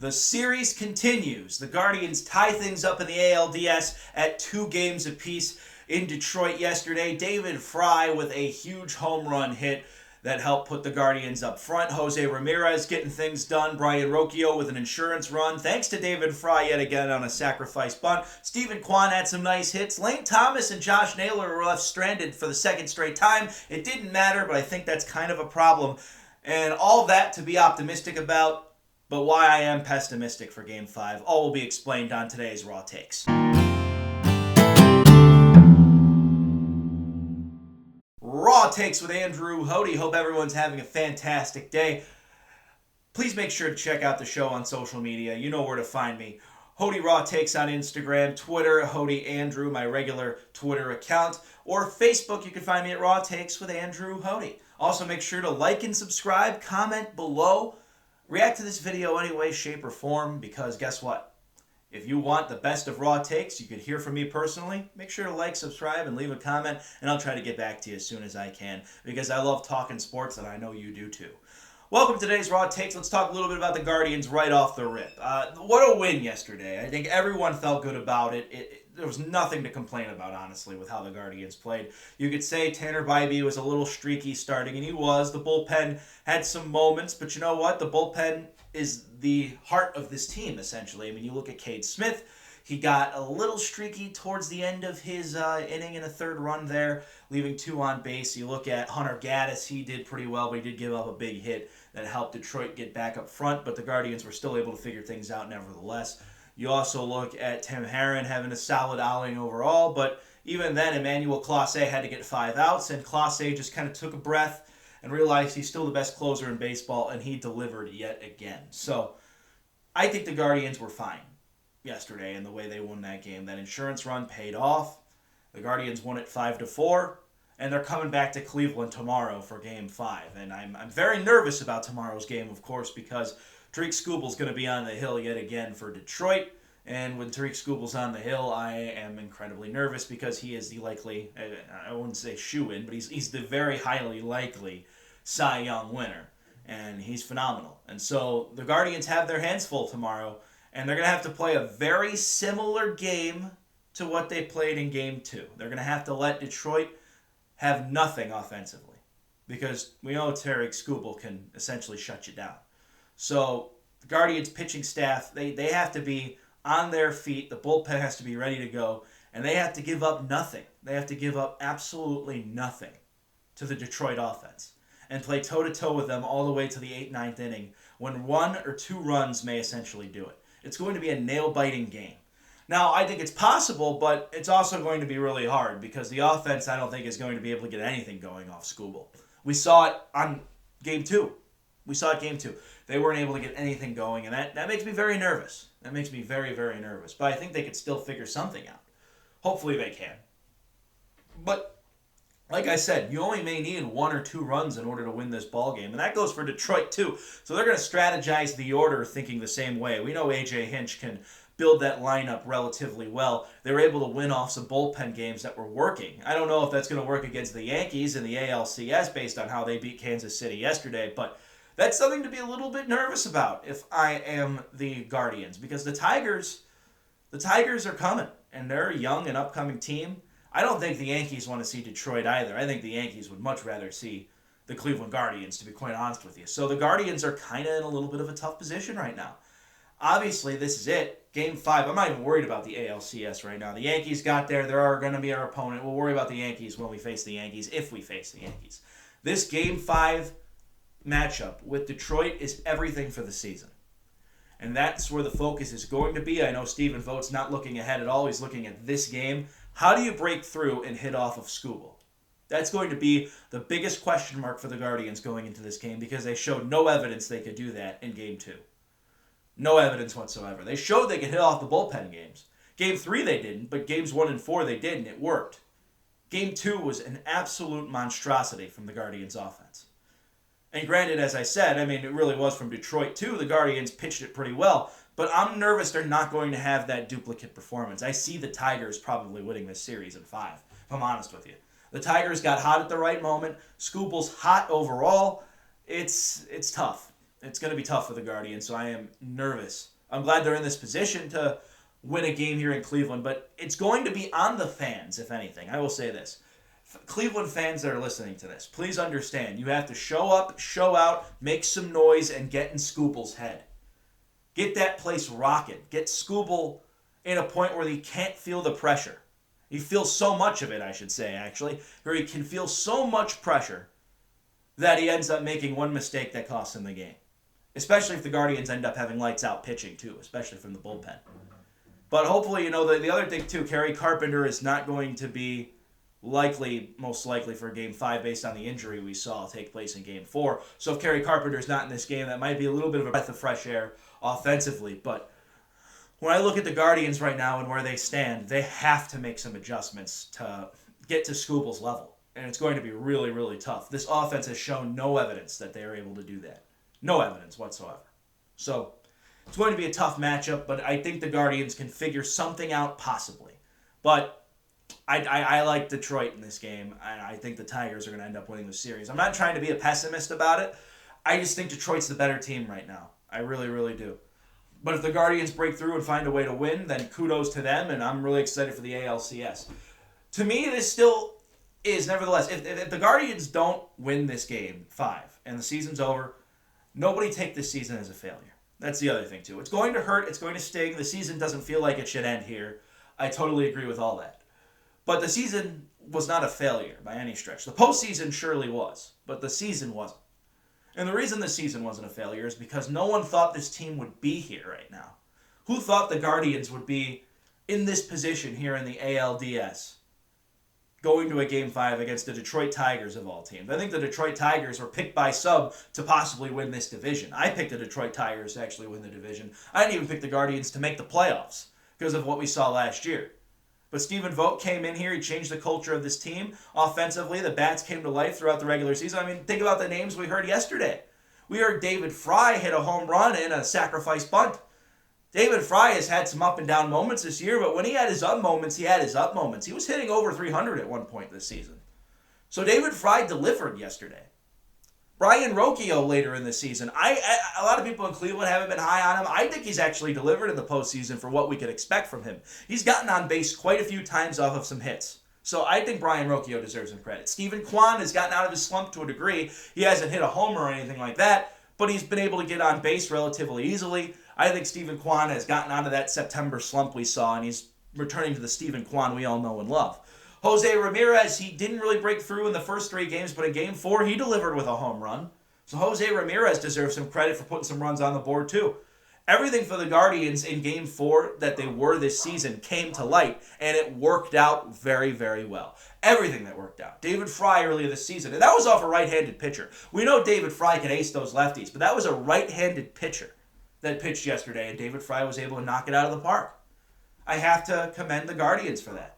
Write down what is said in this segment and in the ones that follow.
The series continues. The Guardians tie things up in the ALDS at 2 games apiece in Detroit yesterday. David Fry with a huge home run hit that helped put the Guardians up front. Jose Ramirez getting things done. Brian Rocchio with an insurance run. Thanks to David Fry yet again on a sacrifice bunt. Stephen Kwan had some nice hits. Lane Thomas and Josh Naylor were left stranded for the second straight time. It didn't matter, but I think that's kind of a problem. And all that to be optimistic about. But why I am pessimistic for Game 5, all will be explained on today's Raw Takes. Raw Takes with Andrew Hoty. Hope everyone's having a fantastic day. Please make sure to check out the show on social media. You know where to find me. Hoty Raw Takes on Instagram, Twitter, Hoty Andrew, my regular Twitter account, or Facebook. You can find me at Raw Takes with Andrew Hoty. Also, make sure to like and subscribe, comment below. React to this video any way, shape, or form, because guess what? If you want the best of Raw Takes, you could hear from me personally. Make sure to like, subscribe, and leave a comment, and I'll try to get back to you as soon as I can, because I love talking sports, and I know you do too. Welcome to today's Raw Takes. Let's talk a little bit about the Guardians right off the rip. What a win yesterday. I think everyone felt good about it. There was nothing to complain about, honestly, with how the Guardians played. You could say Tanner Bybee was a little streaky starting, and he was. The bullpen had some moments, but you know what? The bullpen is the heart of this team, essentially. I mean, you look at Cade Smith. He got a little streaky towards the end of his inning in a third run there, leaving 2 on base. You look at Hunter Gaddis. He did pretty well, but he did give up a big hit that helped Detroit get back up front, but the Guardians were still able to figure things out nevertheless. You also look at Tim Herron having a solid outing overall, but even then, Emmanuel Clase had to get 5 outs, and Clase just kind of took a breath and realized he's still the best closer in baseball, and he delivered yet again. So I think the Guardians were fine yesterday in the way they won that game. That insurance run paid off. The Guardians won it 5-4, and they're coming back to Cleveland tomorrow for Game 5. And I'm very nervous about tomorrow's game, of course, because Tariq Skubal's going to be on the hill yet again for Detroit. And when Tariq Skubal's on the hill, I am incredibly nervous because he is the likely, I wouldn't say shoo-in, but he's the very highly likely Cy Young winner. And he's phenomenal. And so the Guardians have their hands full tomorrow, and they're going to have to play a very similar game to what they played in Game 2. They're going to have to let Detroit have nothing offensively, because we know Tariq Skubal can essentially shut you down. So the Guardians pitching staff, they have to be on their feet. The bullpen has to be ready to go, and they have to give up nothing. They have to give up absolutely nothing to the Detroit offense and play toe-to-toe with them all the way to the 8th, 9th inning when 1 or 2 runs may essentially do it. It's going to be a nail-biting game. Now, I think it's possible, but it's also going to be really hard because the offense, I don't think, is going to be able to get anything going off Skubal. We saw it on Game 2. They weren't able to get anything going, and that makes me very nervous. That makes me very, very nervous. But I think they could still figure something out. Hopefully they can. But like I said, you only may need 1 or 2 runs in order to win this ballgame, and that goes for Detroit too. So they're going to strategize the order thinking the same way. We know A.J. Hinch can build that lineup relatively well. They were able to win off some bullpen games that were working. I don't know if that's going to work against the Yankees in the ALCS based on how they beat Kansas City yesterday, but that's something to be a little bit nervous about if I am the Guardians, because the Tigers are coming, and they're a young and upcoming team. I don't think the Yankees want to see Detroit either. I think the Yankees would much rather see the Cleveland Guardians, to be quite honest with you. So the Guardians are kind of in a little bit of a tough position right now. Obviously, this is it. Game 5. I'm not even worried about the ALCS right now. The Yankees got there. They're going to be our opponent. We'll worry about the Yankees when we face the Yankees, if we face the Yankees. This Game 5 matchup with Detroit is everything for the season. And that's where the focus is going to be. I know Stephen Vogt's not looking ahead at all. He's looking at this game. How do you break through and hit off of Skubal? That's going to be the biggest question mark for the Guardians going into this game, because they showed no evidence they could do that in Game 2. No evidence whatsoever. They showed they could hit off the bullpen games. Game 3 they didn't, but games 1 and 4 they did, and it worked. Game 2 was an absolute monstrosity from the Guardians' offense. And granted, as I said, I mean, it really was from Detroit too. The Guardians pitched it pretty well, but I'm nervous they're not going to have that duplicate performance. I see the Tigers probably winning this series in 5, if I'm honest with you. The Tigers got hot at the right moment. Skubal's hot overall. It's tough. It's going to be tough for the Guardians, so I am nervous. I'm glad they're in this position to win a game here in Cleveland, but it's going to be on the fans, if anything. I will say this. Cleveland fans that are listening to this, please understand, you have to show up, show out, make some noise, and get in Scooble's head. Get that place rocking. Get Scooble in a point where he can't feel the pressure. He feels so much of it, I should say, actually, where he can feel so much pressure that he ends up making one mistake that costs him the game. Especially if the Guardians end up having lights out pitching, too, especially from the bullpen. But hopefully, the other thing, too, Kerry Carpenter is not going to be most likely for Game 5 based on the injury we saw take place in Game 4. So if Kerry Carpenter's not in this game, that might be a little bit of a breath of fresh air offensively. But when I look at the Guardians right now and where they stand, they have to make some adjustments to get to Scooble's level. And it's going to be really, really tough. This offense has shown no evidence that they are able to do that. No evidence whatsoever. So it's going to be a tough matchup, but I think the Guardians can figure something out possibly. But I like Detroit in this game, and I think the Tigers are going to end up winning the series. I'm not trying to be a pessimist about it. I just think Detroit's the better team right now. I really, really do. But if the Guardians break through and find a way to win, then kudos to them, and I'm really excited for the ALCS. To me, this still is, nevertheless, if the Guardians don't win this game 5 and the season's over, nobody take this season as a failure. That's the other thing, too. It's going to hurt. It's going to sting. The season doesn't feel like it should end here. I totally agree with all that. But the season was not a failure by any stretch. The postseason surely was, but the season wasn't. And the reason the season wasn't a failure is because no one thought this team would be here right now. Who thought the Guardians would be in this position here in the ALDS, going to a Game 5 against the Detroit Tigers of all teams? I think the Detroit Tigers were picked by sub to possibly win this division. I picked the Detroit Tigers to actually win the division. I didn't even pick the Guardians to make the playoffs because of what we saw last year. But Stephen Vogt came in here. He changed the culture of this team. Offensively, the bats came to life throughout the regular season. I mean, think about the names we heard yesterday. We heard David Fry hit a home run and a sacrifice bunt. David Fry has had some up and down moments this year, but when he had his up moments, he had his up moments. He was hitting over 300 at one point this season. So David Fry delivered yesterday. Brian Rocchio later in the season. A lot of people in Cleveland haven't been high on him. I think he's actually delivered in the postseason for what we could expect from him. He's gotten on base quite a few times off of some hits. So I think Brian Rocchio deserves some credit. Stephen Kwan has gotten out of his slump to a degree. He hasn't hit a homer or anything like that, but he's been able to get on base relatively easily. I think Stephen Kwan has gotten out of that September slump we saw, and he's returning to the Stephen Kwan we all know and love. Jose Ramirez, he didn't really break through in the first 3 games, but in Game 4, he delivered with a home run. So Jose Ramirez deserves some credit for putting some runs on the board, too. Everything for the Guardians in Game 4 that they were this season came to light, and it worked out very, very well. Everything that worked out. David Fry earlier this season, and that was off a right-handed pitcher. We know David Fry can ace those lefties, but that was a right-handed pitcher that pitched yesterday, and David Fry was able to knock it out of the park. I have to commend the Guardians for that.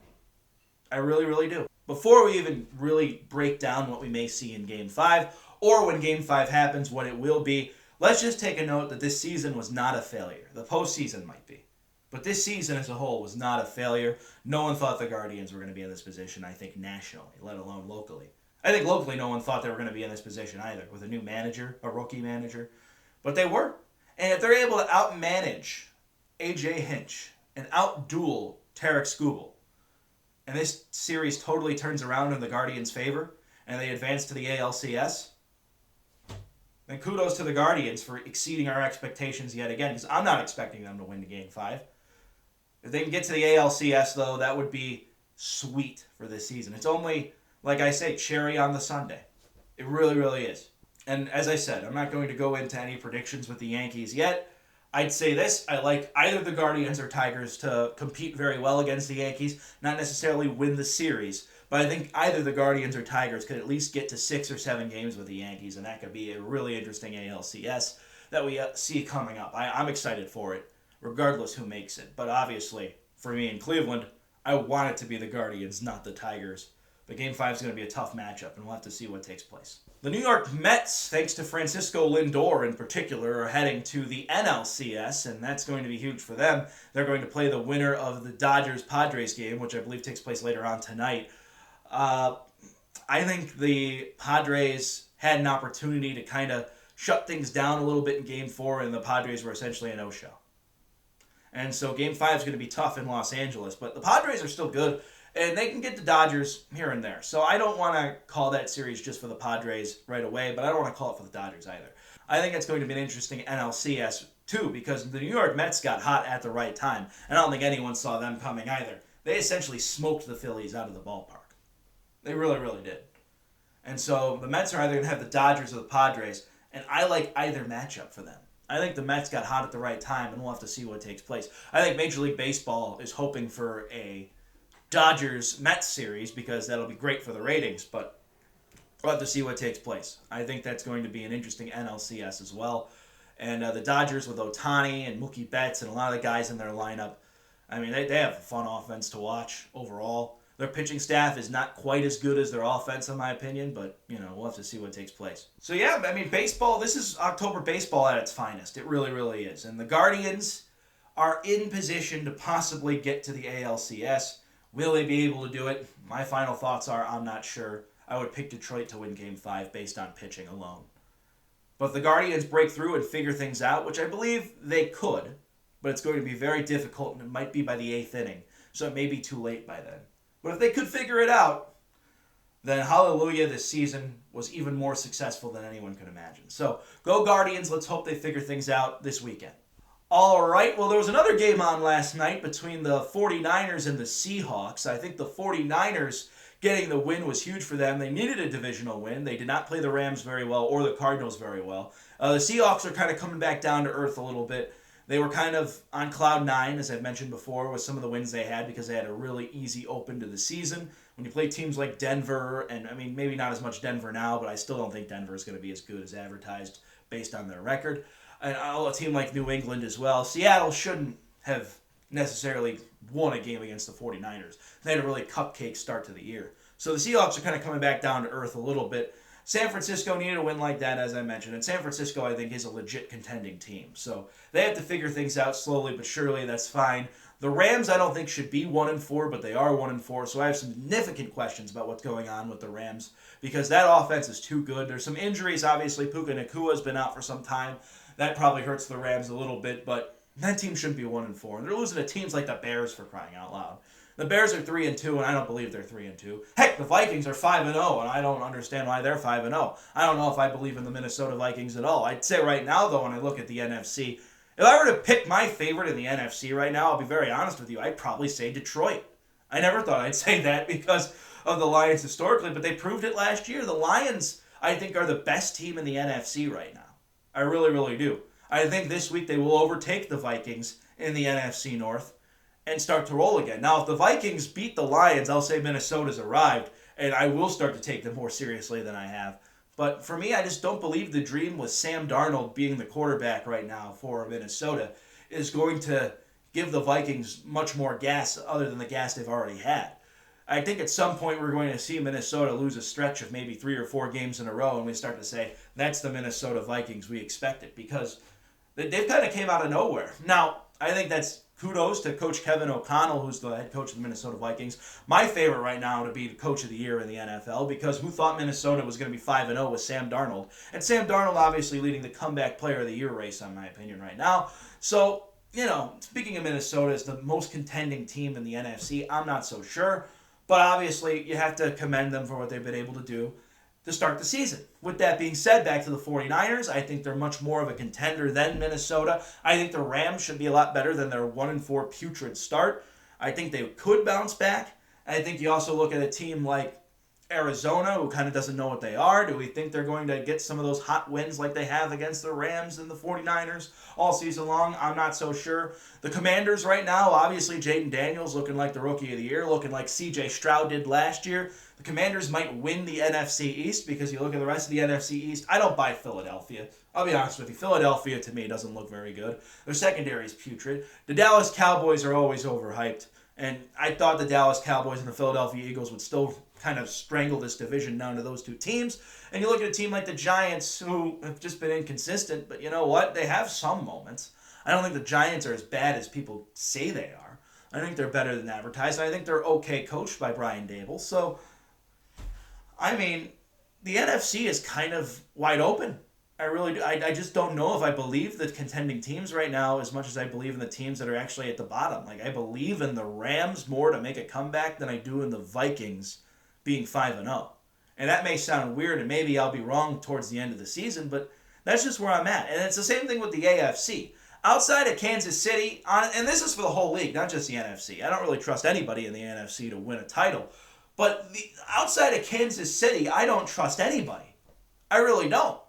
I really, really do. Before we even really break down what we may see in Game 5, or when Game 5 happens, what it will be, let's just take a note that this season was not a failure. The postseason might be. But this season as a whole was not a failure. No one thought the Guardians were going to be in this position, I think, nationally, let alone locally. I think locally no one thought they were going to be in this position either, with a new manager, a rookie manager. But they were. And if they're able to outmanage A.J. Hinch and outduel Tarek Skubal, and this series totally turns around in the Guardians' favor, and they advance to the ALCS, then kudos to the Guardians for exceeding our expectations yet again, because I'm not expecting them to win the Game 5. If they can get to the ALCS, though, that would be sweet for this season. It's only, like I say, cherry on the sundae. It really, really is. And as I said, I'm not going to go into any predictions with the Yankees yet. I'd say this, I like either the Guardians or Tigers to compete very well against the Yankees, not necessarily win the series, but I think either the Guardians or Tigers could at least get to 6 or 7 games with the Yankees, and that could be a really interesting ALCS that we see coming up. I'm excited for it, regardless who makes it. But obviously, for me in Cleveland, I want it to be the Guardians, not the Tigers. But Game 5 is going to be a tough matchup, and we'll have to see what takes place. The New York Mets, thanks to Francisco Lindor in particular, are heading to the NLCS, and that's going to be huge for them. They're going to play the winner of the Dodgers-Padres game, which I believe takes place later on tonight. I think the Padres had an opportunity to kind of shut things down a little bit in Game 4, and the Padres were essentially a no-show. And so Game 5 is going to be tough in Los Angeles, but the Padres are still good, and they can get the Dodgers here and there. So I don't want to call that series just for the Padres right away, but I don't want to call it for the Dodgers either. I think it's going to be an interesting NLCS too, because the New York Mets got hot at the right time, and I don't think anyone saw them coming either. They essentially smoked the Phillies out of the ballpark. They really, really did. And so the Mets are either going to have the Dodgers or the Padres, and I like either matchup for them. I think the Mets got hot at the right time, and we'll have to see what takes place. I think Major League Baseball is hoping for a Dodgers-Mets series because that'll be great for the ratings, but we'll have to see what takes place. I think that's going to be an interesting NLCS as well. And the Dodgers with Ohtani and Mookie Betts and a lot of the guys in their lineup, I mean, they have a fun offense to watch overall. Their pitching staff is not quite as good as their offense, in my opinion, but, we'll have to see what takes place. So, yeah, I mean, baseball, this is October baseball at its finest. It really, really is. And the Guardians are in position to possibly get to the ALCS. Will they be able to do it? My final thoughts are I'm not sure. I would pick Detroit to win Game 5 based on pitching alone. But if the Guardians break through and figure things out, which I believe they could, but it's going to be very difficult, and it might be by the 8th inning, so it may be too late by then. But if they could figure it out, then hallelujah, this season was even more successful than anyone could imagine. So go Guardians. Let's hope they figure things out this weekend. All right, well, there was another game on last night between the 49ers and the Seahawks. I think the 49ers getting the win was huge for them. They needed a divisional win. They did not play the Rams very well or the Cardinals very well. The Seahawks are kind of coming back down to earth a little bit. They were kind of on cloud 9, as I've mentioned before, with some of the wins they had because they had a really easy open to the season. When you play teams like Denver, and I mean, maybe not as much Denver now, but I still don't think Denver is going to be as good as advertised based on their record. And a team like New England as well. Seattle shouldn't have necessarily won a game against the 49ers. They had a really cupcake start to the year. So the Seahawks are kind of coming back down to earth a little bit. San Francisco needed a win like that, as I mentioned. And San Francisco, I think, is a legit contending team. So they have to figure things out slowly but surely. That's fine. The Rams, I don't think, should be 1-4, but they are 1-4. So I have some significant questions about what's going on with the Rams because that offense is too good. There's some injuries, obviously. Puka Nakua's been out for some time. That probably hurts the Rams a little bit, but that team shouldn't be 1-4. And they're losing to teams like the Bears, for crying out loud. The Bears are 3-2, and I don't believe they're 3-2. Heck, the Vikings are 5-0, and I don't understand why they're 5-0. I don't know if I believe in the Minnesota Vikings at all. I'd say right now, though, when I look at the NFC, if I were to pick my favorite in the NFC right now, I'll be very honest with you, I'd probably say Detroit. I never thought I'd say that because of the Lions historically, but they proved it last year. The Lions, I think, are the best team in the NFC right now. I really, really do. I think this week they will overtake the Vikings in the NFC North and start to roll again. Now, if the Vikings beat the Lions, I'll say Minnesota's arrived, and I will start to take them more seriously than I have. But for me, I just don't believe the dream with Sam Darnold being the quarterback right now for Minnesota is going to give the Vikings much more gas other than the gas they've already had. I think at some point we're going to see Minnesota lose a stretch of maybe 3 or 4 games in a row, and we start to say, that's the Minnesota Vikings we expected, because they've kind of came out of nowhere. Now, I think that's kudos to Coach Kevin O'Connell, who's the head coach of the Minnesota Vikings. My favorite right now to be the coach of the year in the NFL, because who thought Minnesota was going to be 5-0 with Sam Darnold? And Sam Darnold obviously leading the comeback player of the year race, in my opinion, right now. So, speaking of Minnesota as the most contending team in the NFC, I'm not so sure. But obviously, you have to commend them for what they've been able to do to start the season. With that being said, back to the 49ers, I think they're much more of a contender than Minnesota. I think the Rams should be a lot better than their 1-4 putrid start. I think they could bounce back. I think you also look at a team like Arizona, who kind of doesn't know what they are. Do we think they're going to get some of those hot wins like they have against the Rams and the 49ers all season long? I'm not so sure. The Commanders right now, obviously Jaden Daniels looking like the Rookie of the Year, looking like C.J. Stroud did last year. The Commanders might win the NFC East because you look at the rest of the NFC East. I don't buy Philadelphia. I'll be honest with you. Philadelphia, to me, doesn't look very good. Their secondary is putrid. The Dallas Cowboys are always overhyped. And I thought the Dallas Cowboys and the Philadelphia Eagles would still kind of strangle this division down to those two teams. And you look at a team like the Giants, who have just been inconsistent, but you know what? They have some moments. I don't think the Giants are as bad as people say they are. I think they're better than advertised. I think they're okay coached by Brian Dable. So, I mean, the NFC is kind of wide open. I really do. I just don't know if I believe the contending teams right now as much as I believe in the teams that are actually at the bottom. Like, I believe in the Rams more to make a comeback than I do in the Vikings being 5-0. And that may sound weird, and maybe I'll be wrong towards the end of the season, but that's just where I'm at. And it's the same thing with the AFC. Outside of Kansas City, and this is for the whole league, not just the NFC. I don't really trust anybody in the NFC to win a title. But outside of Kansas City, I don't trust anybody. I really don't.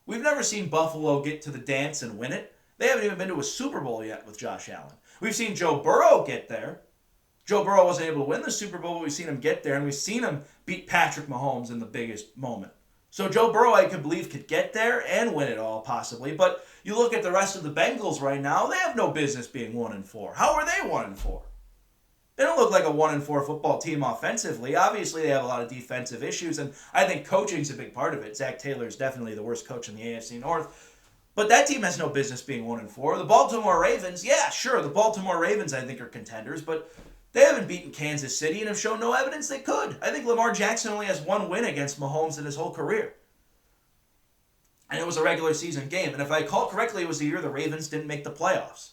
We've never seen Buffalo get to the dance and win it. They haven't even been to a Super Bowl yet with Josh Allen. We've seen Joe Burrow get there. Joe Burrow wasn't able to win the Super Bowl, but we've seen him get there, and we've seen him beat Patrick Mahomes in the biggest moment. So Joe Burrow, I could believe, could get there and win it all, possibly. But you look at the rest of the Bengals right now, they have no business being 1-4. How are they 1-4? They don't look like a 1-4 football team offensively. Obviously, they have a lot of defensive issues, and I think coaching's a big part of it. Zach Taylor is definitely the worst coach in the AFC North. But that team has no business being 1-4. The Baltimore Ravens, yeah, sure, the Baltimore Ravens, I think, are contenders, but they haven't beaten Kansas City and have shown no evidence they could. I think Lamar Jackson only has one win against Mahomes in his whole career. And it was a regular season game. And if I recall correctly, it was the year the Ravens didn't make the playoffs.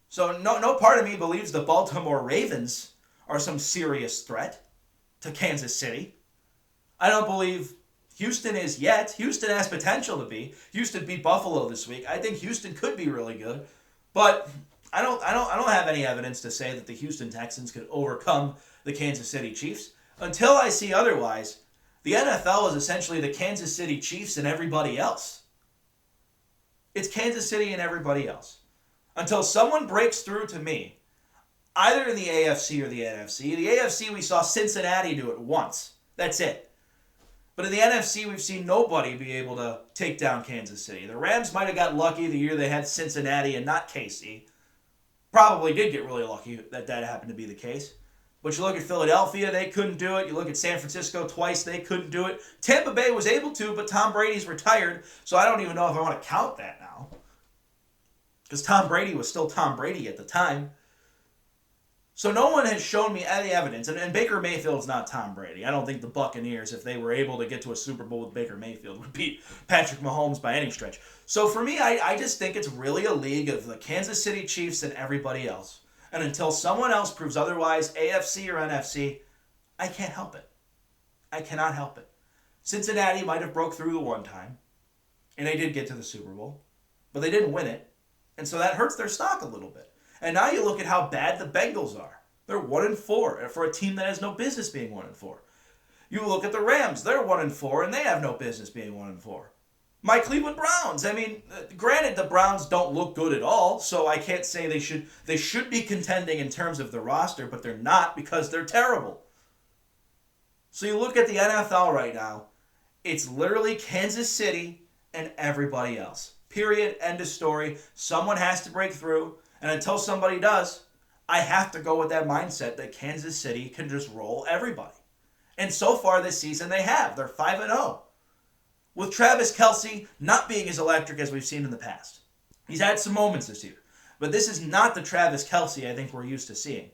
So no part of me believes the Baltimore Ravens are some serious threat to Kansas City. I don't believe Houston is yet. Houston has potential to be. Houston beat Buffalo this week. I think Houston could be really good. But I don't have any evidence to say that the Houston Texans could overcome the Kansas City Chiefs. Until I see otherwise, the NFL is essentially the Kansas City Chiefs and everybody else. It's Kansas City and everybody else. Until someone breaks through to me, either in the AFC or the NFC. The AFC, we saw Cincinnati do it once. That's it. But in the NFC, we've seen nobody be able to take down Kansas City. The Rams might have got lucky the year they had Cincinnati and not KC. Probably did get really lucky that happened to be the case. But you look at Philadelphia, they couldn't do it. You look at San Francisco twice, they couldn't do it. Tampa Bay was able to, but Tom Brady's retired, so I don't even know if I want to count that now. Because Tom Brady was still Tom Brady at the time. So no one has shown me any evidence, and Baker Mayfield's not Tom Brady. I don't think the Buccaneers, if they were able to get to a Super Bowl with Baker Mayfield, would beat Patrick Mahomes by any stretch. So for me, I just think it's really a league of the Kansas City Chiefs and everybody else. And until someone else proves otherwise, AFC or NFC, I can't help it. I cannot help it. Cincinnati might have broke through the one time, and they did get to the Super Bowl, but they didn't win it. And so that hurts their stock a little bit. And now you look at how bad the Bengals are. They're 1-4 for a team that has no business being 1-4. You look at the Rams. They're 1-4, and they have no business being 1-4. My Cleveland Browns. I mean, granted, the Browns don't look good at all, so I can't say they should be contending in terms of the roster, but they're not because they're terrible. So you look at the NFL right now. It's literally Kansas City and everybody else. Period. End of story. Someone has to break through. And until somebody does, I have to go with that mindset that Kansas City can just roll everybody. And so far this season they have. They're 5-0. With Travis Kelce not being as electric as we've seen in the past. He's had some moments this year. But this is not the Travis Kelce I think we're used to seeing.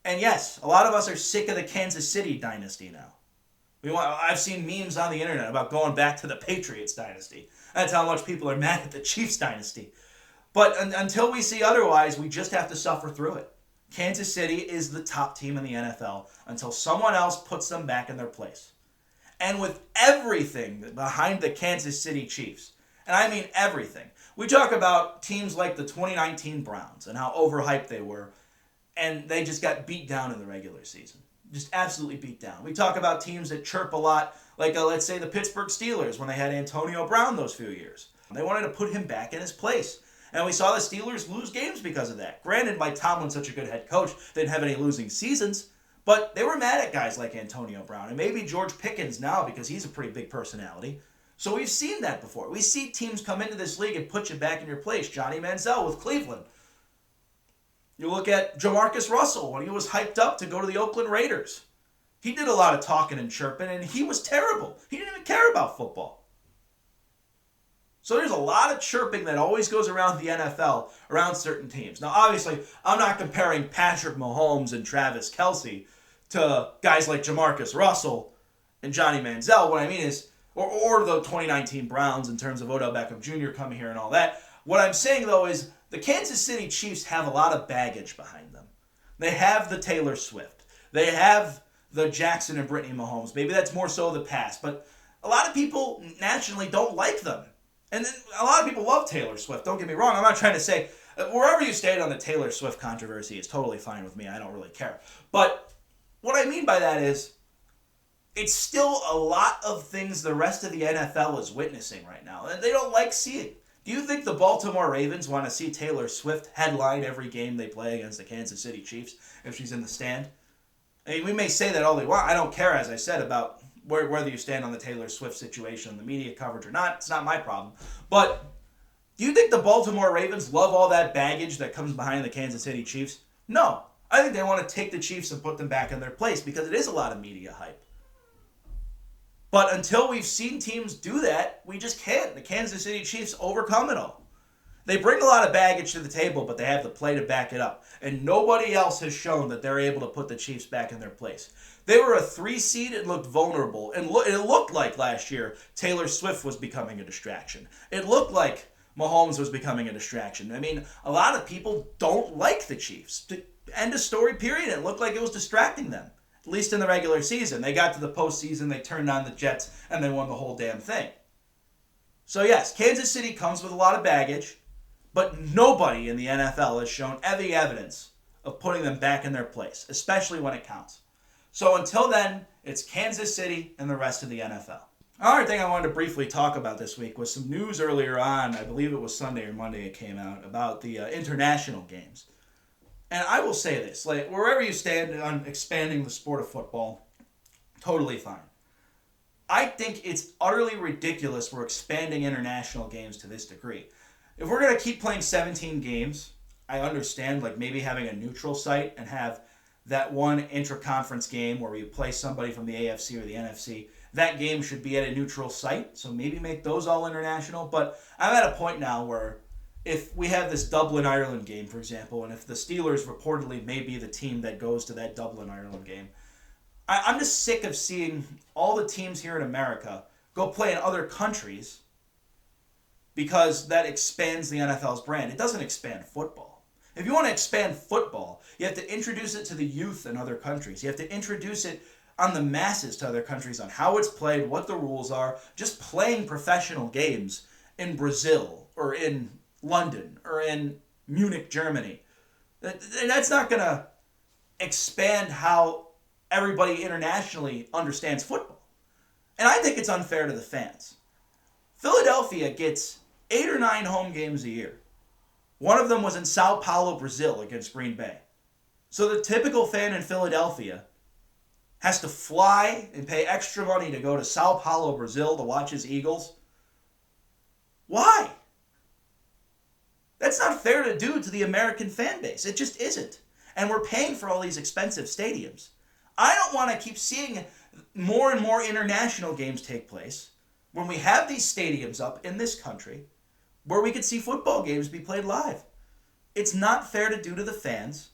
And yes, a lot of us are sick of the Kansas City dynasty now. I've seen memes on the internet about going back to the Patriots dynasty. That's how much people are mad at the Chiefs dynasty. But until we see otherwise, we just have to suffer through it. Kansas City is the top team in the NFL until someone else puts them back in their place. And with everything behind the Kansas City Chiefs, and I mean everything, we talk about teams like the 2019 Browns and how overhyped they were, and they just got beat down in the regular season. Just absolutely beat down. We talk about teams that chirp a lot, like let's say the Pittsburgh Steelers when they had Antonio Brown those few years. They wanted to put him back in his place. And we saw the Steelers lose games because of that. Granted, Mike Tomlin's such a good head coach, they didn't have any losing seasons, but they were mad at guys like Antonio Brown and maybe George Pickens now because he's a pretty big personality. So we've seen that before. We see teams come into this league and put you back in your place. Johnny Manziel with Cleveland. You look at Jamarcus Russell when he was hyped up to go to the Oakland Raiders. He did a lot of talking and chirping, and he was terrible. He didn't even care about football. So there's a lot of chirping that always goes around the NFL, around certain teams. Now, obviously, I'm not comparing Patrick Mahomes and Travis Kelce to guys like Jamarcus Russell and Johnny Manziel. What I mean is, or the 2019 Browns in terms of Odell Beckham Jr. coming here and all that. What I'm saying, though, is the Kansas City Chiefs have a lot of baggage behind them. They have the Taylor Swift. They have the Jackson and Brittany Mahomes. Maybe that's more so the past, but a lot of people nationally don't like them. And a lot of people love Taylor Swift. Don't get me wrong. I'm not trying to say, wherever you stand on the Taylor Swift controversy is totally fine with me. I don't really care. But what I mean by that is, it's still a lot of things the rest of the NFL is witnessing right now, and they don't like seeing. Do you think the Baltimore Ravens want to see Taylor Swift headline every game they play against the Kansas City Chiefs if she's in the stand? I mean, we may say that all they want. I don't care, as I said, about whether you stand on the Taylor Swift situation, the media coverage or not. It's not my problem. But do you think the Baltimore Ravens love all that baggage that comes behind the Kansas City Chiefs? No. I think they want to take the Chiefs and put them back in their place because it is a lot of media hype. But until we've seen teams do that, we just can't. The Kansas City Chiefs overcome it all. They bring a lot of baggage to the table, but they have the play to back it up. And nobody else has shown that they're able to put the Chiefs back in their place. They were a 3 seed and looked vulnerable. And it looked like last year Taylor Swift was becoming a distraction. It looked like Mahomes was becoming a distraction. I mean, a lot of people don't like the Chiefs. End of story, period. It looked like it was distracting them. At least in the regular season. They got to the postseason, they turned on the Jets, and they won the whole damn thing. So yes, Kansas City comes with a lot of baggage, but nobody in the NFL has shown any evidence of putting them back in their place, especially when it counts. So until then, it's Kansas City and the rest of the NFL. Another thing I wanted to briefly talk about this week was some news earlier on, I believe it was Sunday or Monday it came out, about the international games. And I will say this, like, wherever you stand on expanding the sport of football, totally fine. I think it's utterly ridiculous we're expanding international games to this degree. If we're going to keep playing 17 games, I understand, like, maybe having a neutral site and have that one intra-conference game where you play somebody from the AFC or the NFC. That game should be at a neutral site, so maybe make those all international. But I'm at a point now where if we have this Dublin-Ireland game, for example, and if the Steelers reportedly may be the team that goes to that Dublin-Ireland game, I'm just sick of seeing all the teams here in America go play in other countries because that expands the NFL's brand. It doesn't expand football. If you want to expand football, you have to introduce it to the youth in other countries. You have to introduce it on the masses to other countries on how it's played, what the rules are. Just playing professional games in Brazil or in London or in Munich, Germany. That's not going to expand how everybody internationally understands football. And I think it's unfair to the fans. Philadelphia gets 8 or 9 home games a year. One of them was in Sao Paulo, Brazil against Green Bay. So the typical fan in Philadelphia has to fly and pay extra money to go to Sao Paulo, Brazil to watch his Eagles. Why? That's not fair to do to the American fan base. It just isn't. And we're paying for all these expensive stadiums. I don't want to keep seeing more and more international games take place when we have these stadiums up in this country where we could see football games be played live. It's not fair to do to the fans.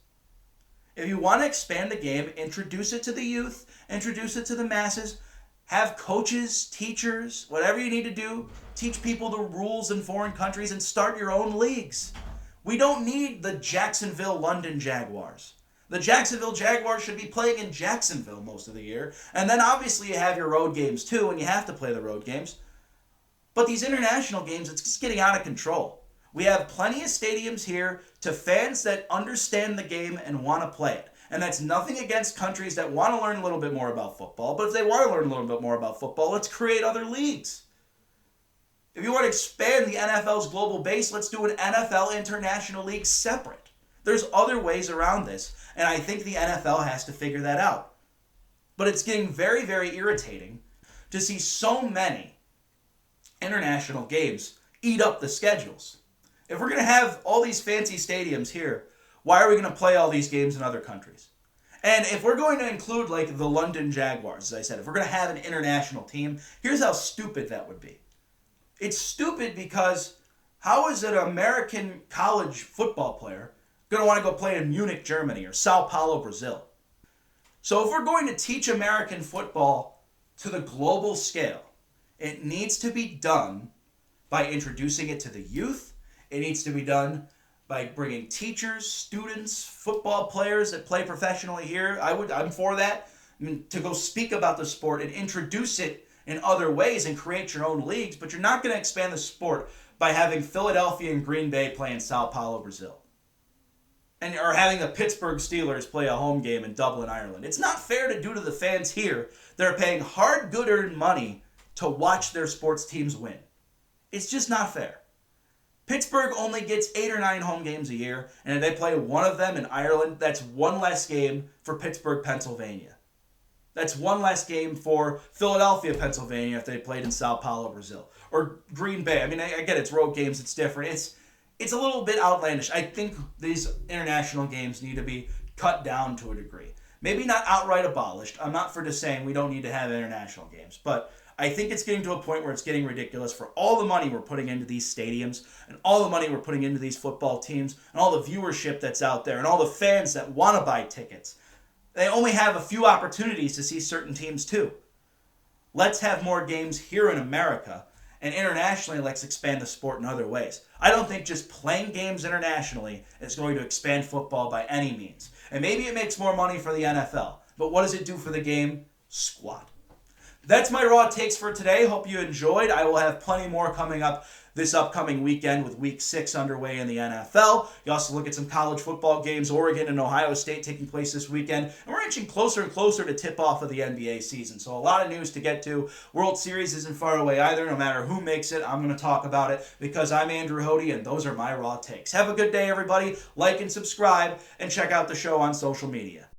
If you want to expand the game, introduce it to the youth, introduce it to the masses, have coaches, teachers, whatever you need to do, teach people the rules in foreign countries and start your own leagues. We don't need the Jacksonville London Jaguars. The Jacksonville Jaguars should be playing in Jacksonville most of the year. And then obviously you have your road games too, and you have to play the road games. But these international games, it's just getting out of control. We have plenty of stadiums here to fans that understand the game and want to play it. And that's nothing against countries that want to learn a little bit more about football. But if they want to learn a little bit more about football, let's create other leagues. If you want to expand the NFL's global base, let's do an NFL International League separate. There's other ways around this, and I think the NFL has to figure that out. But it's getting very, very irritating to see so many international games eat up the schedules. If we're going to have all these fancy stadiums here, why are we going to play all these games in other countries? And if we're going to include like the London Jaguars, as I said, if we're going to have an international team, here's how stupid that would be. It's stupid because how is an American college football player going to want to go play in Munich, Germany or Sao Paulo, Brazil? So if we're going to teach American football to the global scale, It needs to be done by introducing it to the youth. It needs to be done by bringing teachers, students, football players that play professionally here. I'm for that. I mean, to go speak about the sport and introduce it in other ways and create your own leagues, but you're not going to expand the sport by having Philadelphia and Green Bay play in Sao Paulo, Brazil. Or having the Pittsburgh Steelers play a home game in Dublin, Ireland. It's not fair to do to the fans here that are paying hard, good-earned money to watch their sports teams win. It's just not fair. Pittsburgh only gets 8 or 9 home games a year, and if they play one of them in Ireland, that's one less game for Pittsburgh, Pennsylvania. That's one less game for Philadelphia, Pennsylvania if they played in Sao Paulo, Brazil. Or Green Bay. I mean, I get it's road games, it's different. It's a little bit outlandish. I think these international games need to be cut down to a degree. Maybe not outright abolished. I'm not for just saying we don't need to have international games. But I think it's getting to a point where it's getting ridiculous for all the money we're putting into these stadiums and all the money we're putting into these football teams and all the viewership that's out there and all the fans that want to buy tickets. They only have a few opportunities to see certain teams too. Let's have more games here in America, and internationally let's expand the sport in other ways. I don't think just playing games internationally is going to expand football by any means. And maybe it makes more money for the NFL, but what does it do for the game? Squat. That's my Raw takes for today. Hope you enjoyed. I will have plenty more coming up this upcoming weekend with Week 6 underway in the NFL. You also look at some college football games, Oregon and Ohio State taking place this weekend. And we're inching closer and closer to tip-off of the NBA season. So a lot of news to get to. World Series isn't far away either. No matter who makes it, I'm going to talk about it because I'm Andrew Hoty, and those are my Raw takes. Have a good day, everybody. Like and subscribe, and check out the show on social media.